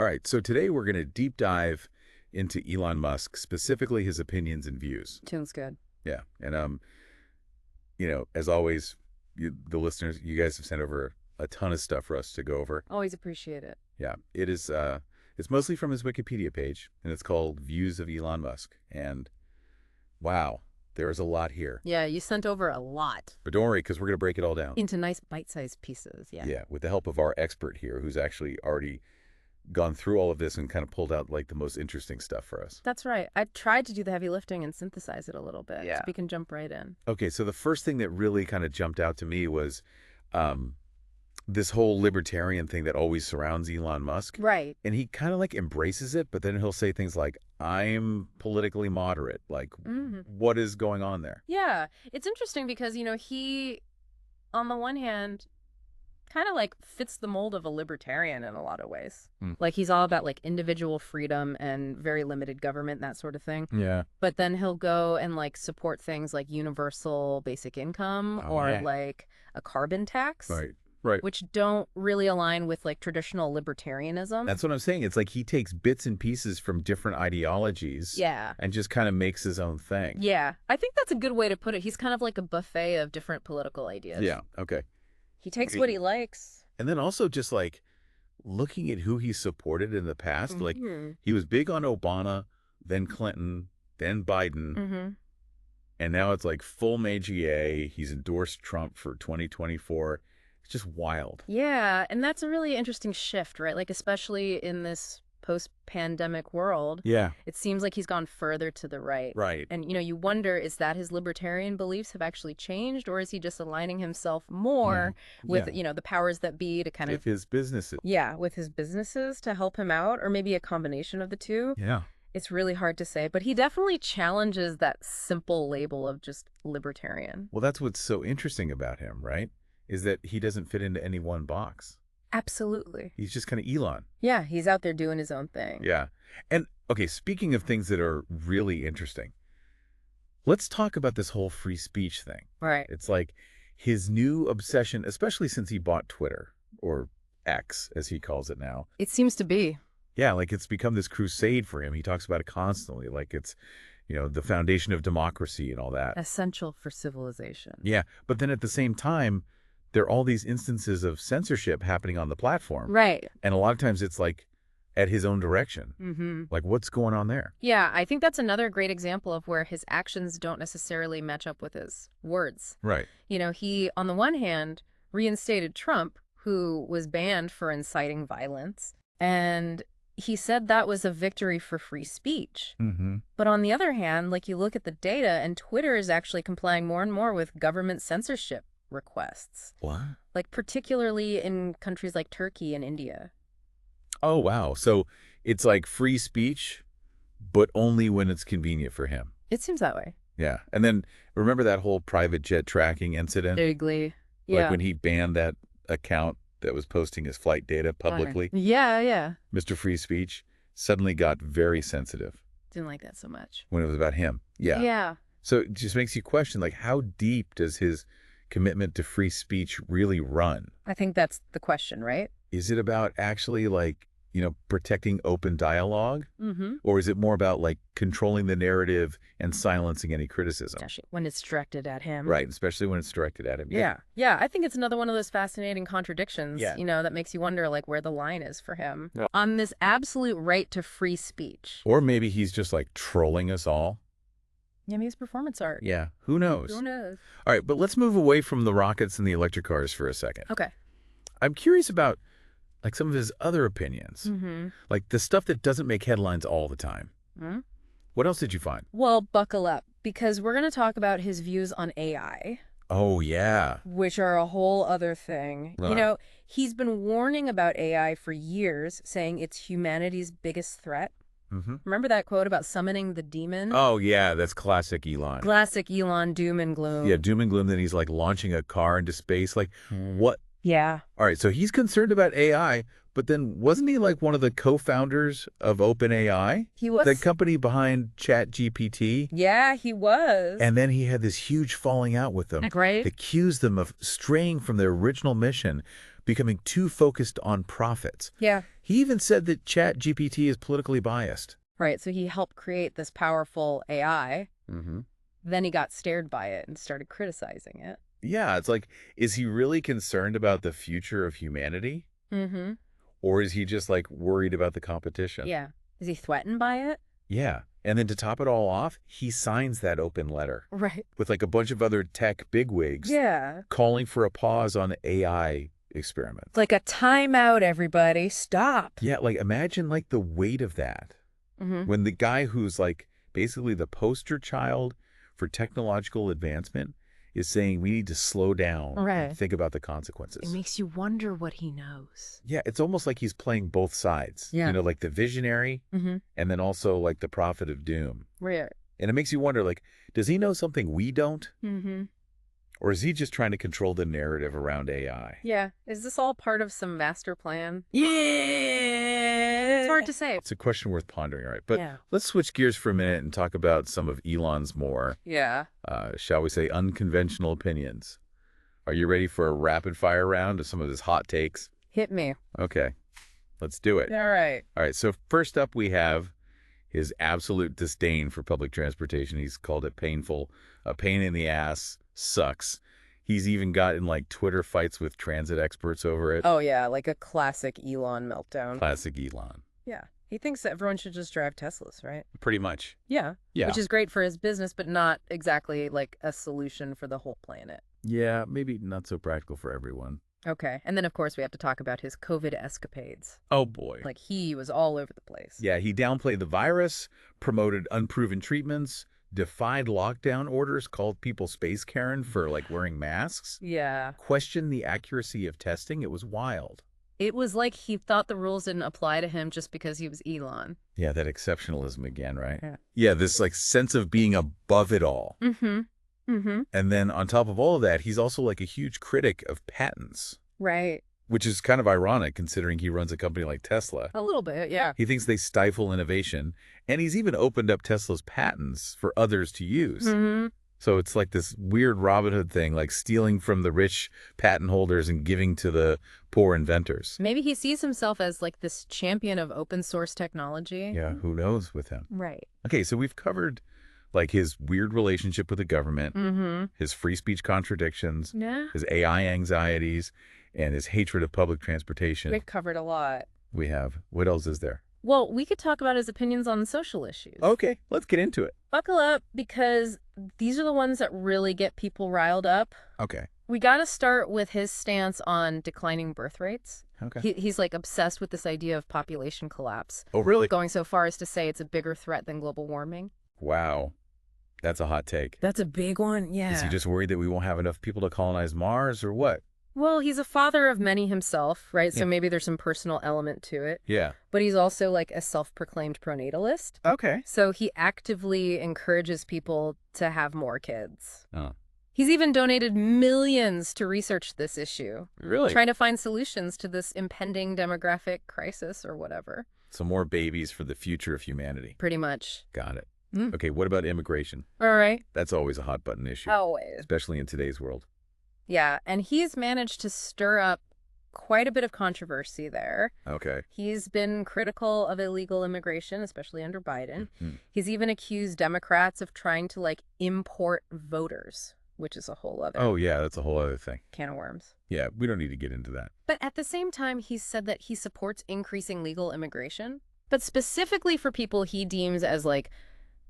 All right, so today we're going to deep dive into Elon Musk, specifically his opinions and views. Tune's good. Yeah, and as always, the listeners, you guys have sent over a ton of stuff for us to go over. Always appreciate it. Yeah, it is. It's mostly from his Wikipedia page, and it's called Views of Elon Musk. And wow, there is a lot here. Yeah, you sent over a lot. But don't worry, because we're going to break it all down. Into nice bite-sized pieces, yeah. Yeah, with the help of our expert here, who's actually already gone through all of this and kind of pulled out like the most interesting stuff for us. That's right. I tried to do the heavy lifting and synthesize it a little bit, Yeah. so we can jump right in. Okay, so the first thing that really kind of jumped out to me was this whole libertarian thing that always surrounds Elon Musk. Right. And he kind of like embraces it, but then he'll say things like, I'm politically moderate. Like, what is going on there? Yeah, it's interesting because, he, on the one hand, kind of like fits the mold of a libertarian in a lot of ways. Like he's all about like individual freedom and very limited government, that sort of thing. Yeah. But then he'll go and like support things like universal basic income or like a carbon tax. Right. Which don't really align with like traditional libertarianism. That's what I'm saying. It's like he takes bits and pieces from different ideologies. Yeah. And just kind of makes his own thing. Yeah. I think that's a good way to put it. He's kind of like a buffet of different political ideas. Yeah. Okay. He takes what he likes. And then also just like looking at who he supported in the past. Like he was big on Obama, then Clinton, then Biden. And now it's like full MAGA. He's endorsed Trump for 2024. It's just wild. Yeah. And that's a really interesting shift, right? Like, especially in this post-pandemic world. Yeah. It seems like he's gone further to the right. Right. And, you wonder, is that his libertarian beliefs have actually changed, or is he just aligning himself more with, the powers that be to kind of... With his businesses. Yeah, with his businesses to help him out, or maybe a combination of the two. Yeah. It's really hard to say, but he definitely challenges that simple label of just libertarian. Well, that's what's so interesting about him, right? Is that he doesn't fit into any one box. Absolutely. He's just kind of Elon. Yeah, he's out there doing his own thing. Yeah. And, okay, speaking of things that are really interesting, let's talk about this whole free speech thing. Right. It's like his new obsession, especially since he bought Twitter, or X, as he calls it now. It seems to be. Yeah, like it's become this crusade for him. He talks about it constantly, like it's, the foundation of democracy and all that. Essential for civilization. Yeah, but then at the same time, there are all these instances of censorship happening on the platform. Right. And a lot of times it's like at his own direction. Like, what's going on there? Yeah, I think that's another great example of where his actions don't necessarily match up with his words. Right. He, on the one hand, reinstated Trump, who was banned for inciting violence. And he said that was a victory for free speech. But on the other hand, like you look at the data, and Twitter is actually complying more and more with government censorship requests. What? Like particularly in countries like Turkey and India. Oh, wow. So it's like free speech, but only when it's convenient for him. It seems that way. Yeah. And then remember that whole private jet tracking incident? Vaguely. Yeah. Like when he banned that account that was posting his flight data publicly? Yeah. Mr. Free Speech suddenly got very sensitive. Didn't like that so much. When it was about him. Yeah. Yeah. So it just makes you question, like, how deep does his commitment to free speech really run? I think that's the question, right? Is it about actually, like, protecting open dialogue? Or is it more about, like, controlling the narrative and silencing any criticism? Especially when it's directed at him. Right, especially when it's directed at him. Yeah, I think it's another one of those fascinating contradictions, that makes you wonder, like, where the line is for him. Yeah. On this absolute right to free speech. Or maybe he's just, like, trolling us all. Yeah, maybe it's performance art. Yeah, who knows? Who knows? All right, but let's move away from the rockets and the electric cars for a second. Okay. I'm curious about, like, some of his other opinions. Like the stuff that doesn't make headlines all the time. What else did you find? Well, buckle up, because we're going to talk about his views on AI. Oh, yeah. Which are a whole other thing. Right. He's been warning about AI for years, saying it's humanity's biggest threat. Remember that quote about summoning the demon? Oh, yeah, that's classic Elon. Classic Elon, doom and gloom. Yeah, doom and gloom, then he's like launching a car into space. Like, what? Yeah. All right, so he's concerned about AI, but then wasn't he like one of the co-founders of OpenAI? He was. The company behind ChatGPT? Yeah, he was. And then he had this huge falling out with them. Right. Accused them of straying from their original mission, becoming too focused on profits. Yeah. He even said that ChatGPT is politically biased. Right, so he helped create this powerful AI. Mm-hmm. Then he got stared by it and started criticizing it. Yeah, it's like, is he really concerned about the future of humanity? Mm-hmm. Or is he just, like, worried about the competition? Yeah. Is he threatened by it? Yeah. And then to top it all off, he signs that open letter. Right. With, like, a bunch of other tech bigwigs. Yeah. Calling for a pause on AI experiments. Like a timeout, everybody. Stop. Yeah, like, imagine, like, the weight of that. Mm-hmm. When the guy who's, like, basically the poster child for technological advancement is saying we need to slow down and think about the consequences. It makes you wonder what he knows. Yeah, it's almost like he's playing both sides. Yeah. You know, like the visionary and then also like the prophet of doom. Right. And it makes you wonder, like, does he know something we don't? Mm-hmm. Or is he just trying to control the narrative around AI? Yeah. Is this all part of some master plan? Yeah. It's hard to say. It's a question worth pondering, all right? But let's switch gears for a minute and talk about some of Elon's more, shall we say, unconventional opinions. Are you ready for a rapid fire round of some of his hot takes? Hit me. Okay, let's do it. All right. All right, so first up we have his absolute disdain for public transportation. He's called it painful, a pain in the ass, sucks. He's even gotten like Twitter fights with transit experts over it. Oh, yeah, like a classic Elon meltdown. Classic Elon. Yeah. He thinks that everyone should just drive Teslas, right? Pretty much. Yeah. Yeah. Which is great for his business, but not exactly like a solution for the whole planet. Yeah, maybe not so practical for everyone. Okay. And then, of course, we have to talk about his COVID escapades. Oh, boy. Like, he was all over the place. Yeah, he downplayed the virus, promoted unproven treatments, defied lockdown orders, called people space Karen for, like, wearing masks. Yeah. Questioned the accuracy of testing. It was wild. It was like he thought the rules didn't apply to him just because he was Elon. Yeah, that exceptionalism again, right? Yeah. Yeah, this, like, sense of being above it all. Mm-hmm. Mm-hmm. And then on top of all of that, he's also like a huge critic of patents. Right. Which is kind of ironic considering he runs a company like Tesla. A little bit, yeah. He thinks they stifle innovation, and he's even opened up Tesla's patents for others to use. Mm-hmm. So it's like this weird Robin Hood thing, like stealing from the rich patent holders and giving to the poor inventors. Maybe he sees himself as like this champion of open source technology. Yeah, who knows with him. Right. Okay, so we've covered like his weird relationship with the government, his free speech contradictions, his AI anxieties, and his hatred of public transportation. We've covered a lot. We have. What else is there? Well, we could talk about his opinions on social issues. Okay, let's get into it. Buckle up, because these are the ones that really get people riled up. Okay. We got to start with his stance on declining birth rates. Okay. He's like obsessed with this idea of population collapse. Oh, really? Going so far as to say it's a bigger threat than global warming. Wow. That's a hot take. That's a big one, yeah. Is he just worried that we won't have enough people to colonize Mars or what? Well, he's a father of many himself, right? So maybe there's some personal element to it. Yeah. But he's also like a self-proclaimed pronatalist. Okay. So he actively encourages people to have more kids. Oh. He's even donated millions to research this issue. Really? Trying to find solutions to this impending demographic crisis or whatever. So more babies for the future of humanity. Pretty much. Got it. Okay, what about immigration? All right. That's always a hot button issue. Always. Especially in today's world. Yeah, and he's managed to stir up quite a bit of controversy there. Okay. He's been critical of illegal immigration, especially under Biden. He's even accused Democrats of trying to, like, import voters, which is a whole other Oh, yeah, that's a whole other thing. can of worms. Yeah, we don't need to get into that. But at the same time, he's said that he supports increasing legal immigration, but specifically for people he deems as, like,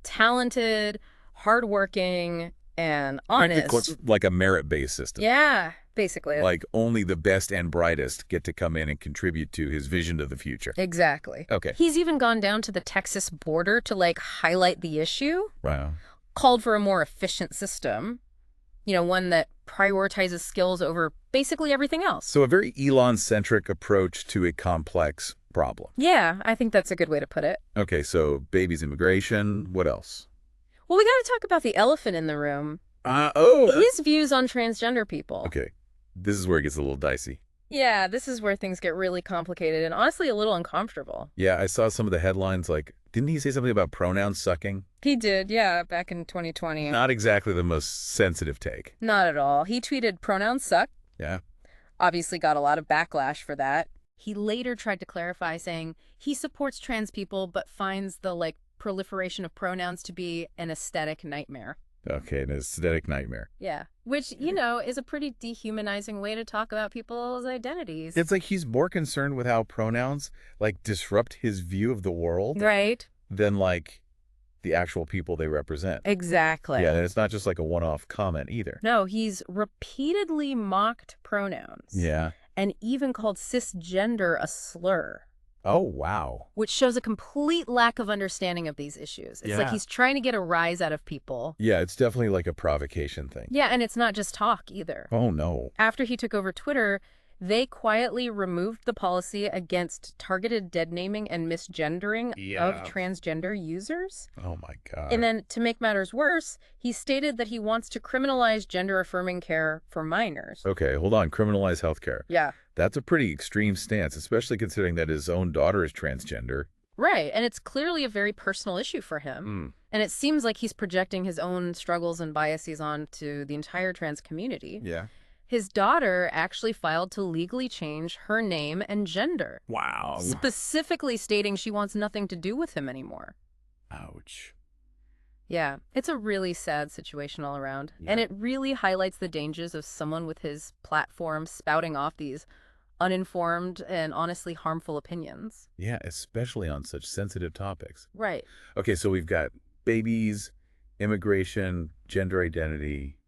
talented, hardworking, and honest. Like a merit-based system. Yeah, basically. Like only the best and brightest get to come in and contribute to his vision of the future. Exactly. Okay. He's even gone down to the Texas border to, like, highlight the issue. Wow. Called for a more efficient system. You know, one that prioritizes skills over basically everything else. So a very Elon-centric approach to a complex problem. Yeah, I think that's a good way to put it. Okay, so babies, immigration, what else? Well, we got to talk about the elephant in the room. His views on transgender people. Okay, this is where it gets a little dicey. Yeah, this is where things get really complicated and honestly a little uncomfortable. Yeah, I saw some of the headlines like, didn't he say something about pronoun sucking? He did, yeah, back in 2020. Not exactly the most sensitive take. Not at all. He tweeted, "Pronouns suck." Yeah. Obviously got a lot of backlash for that. He later tried to clarify, saying he supports trans people but finds the, like, proliferation of pronouns to be an aesthetic nightmare. Okay, an aesthetic nightmare. Yeah, which, you know, is a pretty dehumanizing way to talk about people's identities. It's like he's more concerned with how pronouns, like, disrupt his view of the world. Right. Than, like, the actual people they represent. Exactly. Yeah, and it's not just like a one-off comment either. No, he's repeatedly mocked pronouns. Yeah. And even called cisgender a slur. Oh, wow. Which shows a complete lack of understanding of these issues. It's like he's trying to get a rise out of people. Yeah, it's definitely like a provocation thing. Yeah, and it's not just talk either. Oh, no. After he took over Twitter, they quietly removed the policy against targeted dead naming and misgendering of transgender users. Oh, my God. And then, to make matters worse, he stated that he wants to criminalize gender-affirming care for minors. Okay, hold on. Criminalize healthcare. Yeah. That's a pretty extreme stance, especially considering that his own daughter is transgender. Right, and it's clearly a very personal issue for him. And it seems like he's projecting his own struggles and biases onto the entire trans community. Yeah. His daughter actually filed to legally change her name and gender. Wow. Specifically stating she wants nothing to do with him anymore. Ouch. Yeah, it's a really sad situation all around. Yeah. And it really highlights the dangers of someone with his platform spouting off these uninformed and honestly harmful opinions. Yeah, especially on such sensitive topics. Right. Okay, so we've got babies, immigration, gender identity.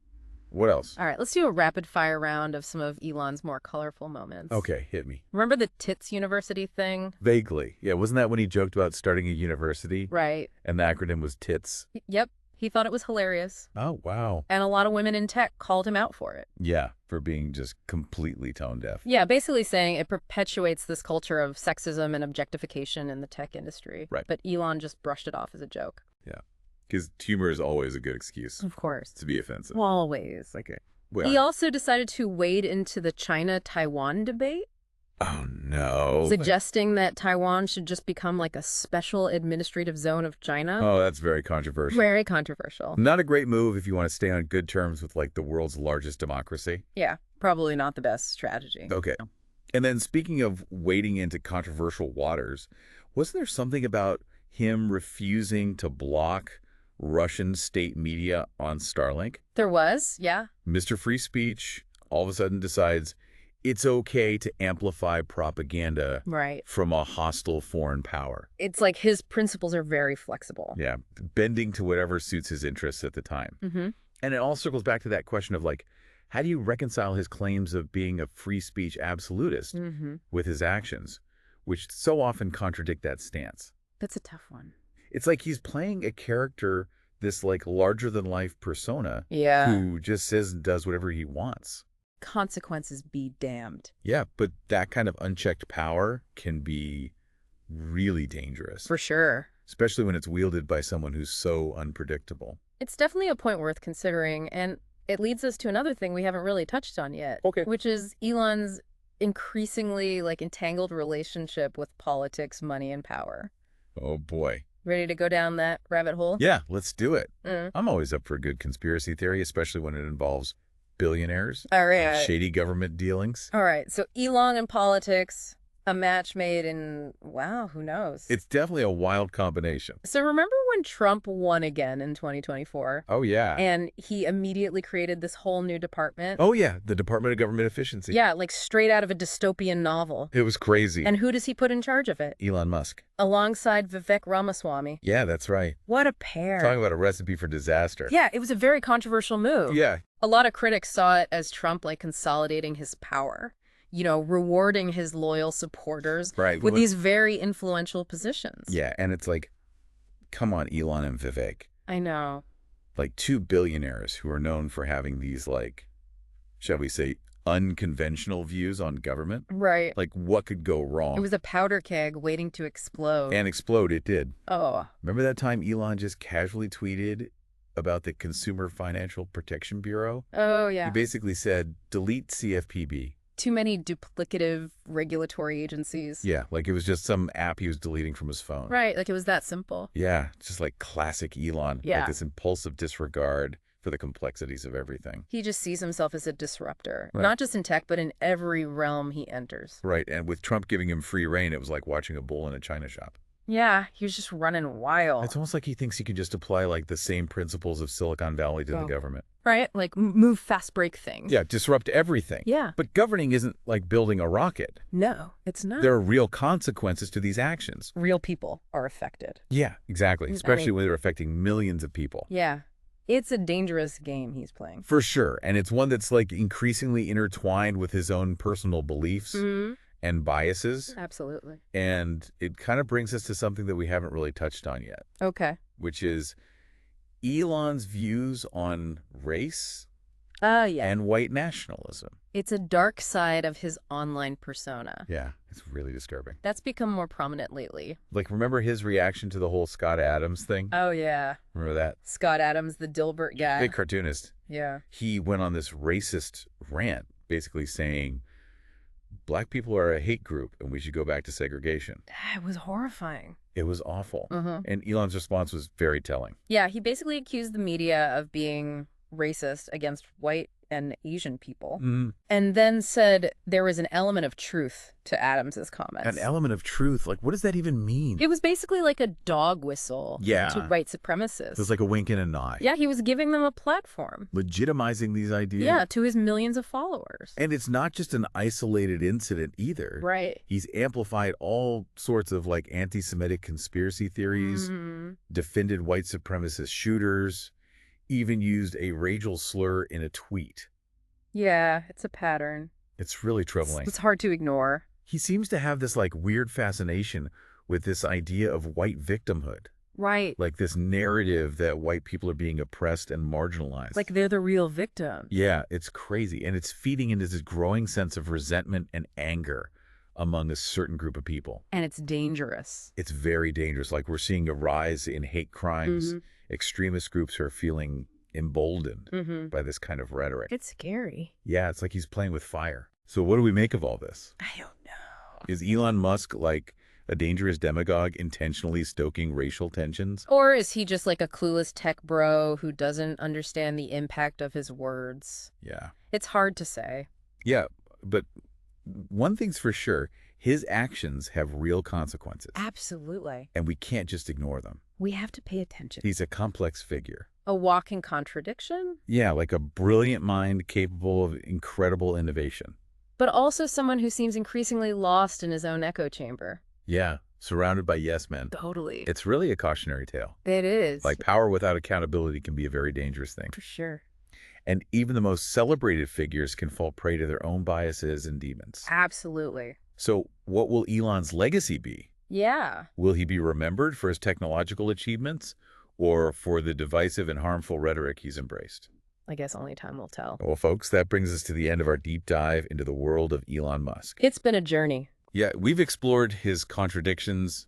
What else? All right, let's do a rapid fire round of some of Elon's more colorful moments. Okay, hit me. Remember the Tits University thing? Vaguely. Yeah, wasn't that when he joked about starting a university? Right. And the acronym was TITS? Yep. He thought it was hilarious. Oh, wow. And a lot of women in tech called him out for it. Yeah, for being just completely tone deaf. Yeah, basically saying it perpetuates this culture of sexism and objectification in the tech industry. Right. But Elon just brushed it off as a joke. Yeah. Because humor is always a good excuse Of course. to be offensive. Always. Okay. Well, He also decided to wade into the China-Taiwan debate, oh, no. suggesting that Taiwan should just become like a special administrative zone of China. Oh, that's very controversial. Very controversial. Not a great move if you want to stay on good terms with, like, the world's largest democracy. Yeah, probably not the best strategy. Okay. And then speaking of wading into controversial waters, wasn't there something about him refusing to block Russian state media on Starlink? There was, yeah. Mr. Free Speech all of a sudden decides it's okay to amplify propaganda Right. from a hostile foreign power. It's like his principles are very flexible. Yeah, bending to whatever suits his interests at the time. Mm-hmm. And it all circles back to that question of, like, how do you reconcile his claims of being a free speech absolutist with his actions, which so often contradict that stance? That's a tough one. It's like he's playing a character, this, like, larger-than-life persona who just says and does whatever he wants. Consequences be damned. Yeah, but that kind of unchecked power can be really dangerous. For sure. Especially when it's wielded by someone who's so unpredictable. It's definitely a point worth considering, and it leads us to another thing we haven't really touched on yet. Okay. Which is Elon's increasingly, like, entangled relationship with politics, money, and power. Oh, boy. Ready to go down that rabbit hole? Yeah, let's do it. I'm always up for a good conspiracy theory, especially when it involves billionaires, All right. shady government dealings. All right. So Elon and politics, a match made in, wow, who knows? It's definitely a wild combination. So remember when Trump won again in 2024? Oh, yeah. And he immediately created this whole new department? Oh, yeah, the Department of Government Efficiency. Yeah, like straight out of a dystopian novel. It was crazy. And who does he put in charge of it? Elon Musk. Alongside Vivek Ramaswamy. Yeah, that's right. What a pair. Talking about a recipe for disaster. Yeah, it was a very controversial move. Yeah. A lot of critics saw it as Trump, like, consolidating his power, you know, rewarding his loyal supporters with these very influential positions. Yeah, and it's like, come on, Elon and Vivek. I know. Like, two billionaires who are known for having these, like, shall we say, unconventional views on government. Right. Like, what could go wrong? It was a powder keg waiting to explode. And explode, it did. Oh. Remember that time Elon just casually tweeted about the Consumer Financial Protection Bureau? Oh, yeah. He basically said, delete CFPB. Too many duplicative regulatory agencies. Yeah, like it was just some app he was deleting from his phone. Right, like it was that simple. Yeah, just like classic Elon. Yeah. Like this impulsive disregard for the complexities of everything. He just sees himself as a disruptor, Right. not just in tech, but in every realm he enters. Right, and with Trump giving him free reign, it was like watching a bull in a china shop. Yeah, he was just running wild. It's almost like he thinks he can just apply like the same principles of Silicon Valley to the government. Right? Like move fast break things. Yeah, disrupt everything. Yeah. But governing isn't like building a rocket. No, it's not. There are real consequences to these actions. Real people are affected. Yeah, exactly. Especially when they're affecting millions of people. Yeah. It's a dangerous game he's playing. For sure. And it's one that's like increasingly intertwined with his own personal beliefs and biases. Absolutely. And it kind of brings us to something that we haven't really touched on yet. Okay. Which is Elon's views on race Yeah. and white nationalism. It's a dark side of his online persona. Yeah, it's really disturbing. That's become more prominent lately. Like, remember his reaction to the whole Scott Adams thing? Oh, yeah. Remember that? Scott Adams, the Dilbert guy. Big cartoonist. Yeah. He went on this racist rant, basically saying, Black people are a hate group and we should go back to segregation. It was horrifying. It was awful. And Elon's response was very telling. Yeah, he basically accused the media of being racist against white and Asian people, and then said there was an element of truth to Adams's comments. An element of truth? Like, what does that even mean? It was basically like a dog whistle to white supremacists. It was like a wink and a nod. Yeah, he was giving them a platform. Legitimizing these ideas. Yeah, to his millions of followers. And it's not just an isolated incident either. Right. He's amplified all sorts of like anti-Semitic conspiracy theories, defended white supremacist shooters, even used a racial slur in a tweet. Yeah, it's a pattern. It's really troubling. It's hard to ignore. He seems to have this like weird fascination with this idea of white victimhood. Right. Like this narrative that white people are being oppressed and marginalized. Like they're the real victims. Yeah, it's crazy. And it's feeding into this growing sense of resentment and anger among a certain group of people. And it's dangerous. It's very dangerous. Like we're seeing a rise in hate crimes. Extremist groups are feeling emboldened by this kind of rhetoric. It's scary. Yeah, it's like he's playing with fire. So what do we make of all this? I don't know. Is Elon Musk like a dangerous demagogue intentionally stoking racial tensions? Or is he just like a clueless tech bro who doesn't understand the impact of his words? Yeah. It's hard to say. Yeah, but one thing's for sure, his actions have real consequences. Absolutely. And we can't just ignore them. We have to pay attention. He's a complex figure. A walking contradiction? Yeah, like a brilliant mind capable of incredible innovation. But also someone who seems increasingly lost in his own echo chamber. Yeah, surrounded by yes men. Totally. It's really a cautionary tale. It is. Like power without accountability can be a very dangerous thing. For sure. And even the most celebrated figures can fall prey to their own biases and demons. Absolutely. So what will Elon's legacy be? Yeah. Will he be remembered for his technological achievements or for the divisive and harmful rhetoric he's embraced? I guess only time will tell. Well, folks, that brings us to the end of our deep dive into the world of Elon Musk. It's been a journey. Yeah, we've explored his contradictions,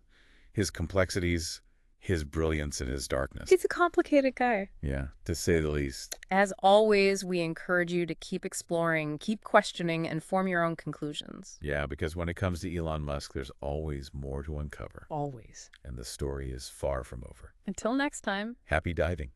his complexities, his brilliance, and his darkness. He's a complicated guy. Yeah, to say the least. As always, we encourage you to keep exploring, keep questioning, and form your own conclusions. Yeah, because when it comes to Elon Musk, there's always more to uncover. Always. And the story is far from over. Until next time. Happy diving.